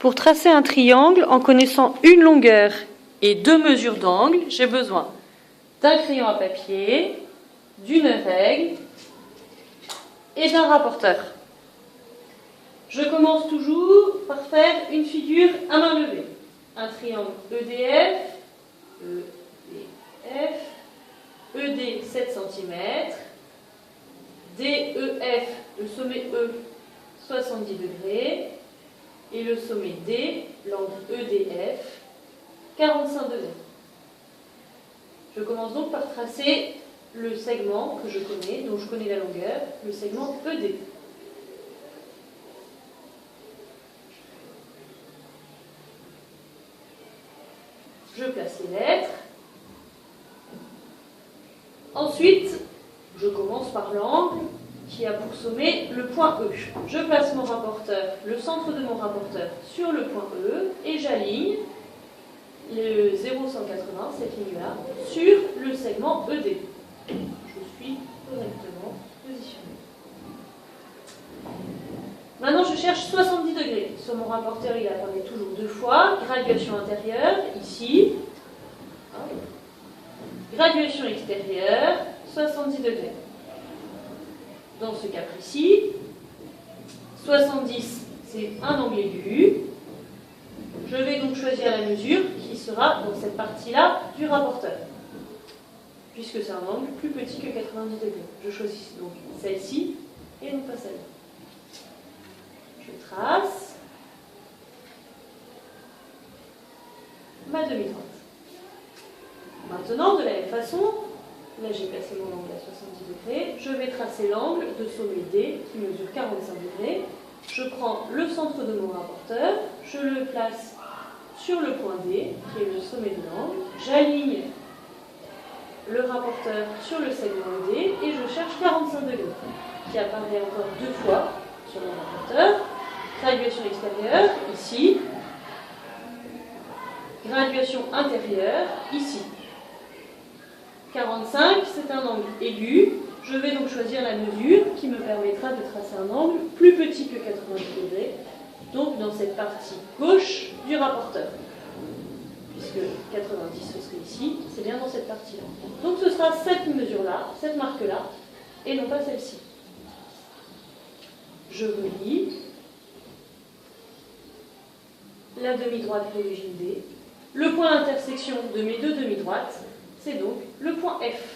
Pour tracer un triangle en connaissant une longueur et deux mesures d'angle, j'ai besoin d'un crayon à papier, d'une règle et d'un rapporteur. Je commence toujours par faire une figure à main levée. Un triangle EDF, ED 7 cm, DEF, le sommet E 70 degrés, et le sommet D, l'angle EDF, 45 degrés. Je commence donc par tracer le segment que je connais, dont je connais la longueur, le segment ED. Je place les lettres. Ensuite, je commence par l'angle qui a pour sommet le point E. Je place mon rapporteur, le centre de mon rapporteur sur le point E et j'aligne le 0,180, cette ligne-là, sur le segment ED. Je suis correctement positionnée. Maintenant, je cherche 70 degrés. Sur mon rapporteur, il apparaît toujours deux fois. Graduation intérieure, ici. Graduation extérieure, 70 degrés. Dans ce cas précis, 70, c'est un angle aigu. Je vais donc choisir la mesure qui sera dans cette partie-là du rapporteur, puisque c'est un angle plus petit que 90 degrés. Je choisis donc celle-ci et non pas celle-là. Je trace ma demi-droite. Maintenant, de la même façon, là j'ai placé mon angle à 70 degrés, je vais tracer l'angle de sommet D qui mesure 45 degrés. Je prends le centre de mon rapporteur, je le place sur le point D, qui est le sommet de l'angle. J'aligne le rapporteur sur le segment D et je cherche 45 degrés, qui apparaît encore deux fois sur mon rapporteur. Graduation extérieure, ici. Graduation intérieure, ici. 45, c'est un angle aigu. Je vais donc choisir la mesure qui me permettra de tracer un angle plus petit que 90 degrés, donc dans cette partie gauche du rapporteur. Puisque 90 ce serait ici, c'est bien dans cette partie-là. Donc ce sera cette mesure-là, cette marque-là, et non pas celle-ci. Je relie la demi-droite d'origine D. Le point d'intersection de mes deux demi-droites, c'est donc le point F.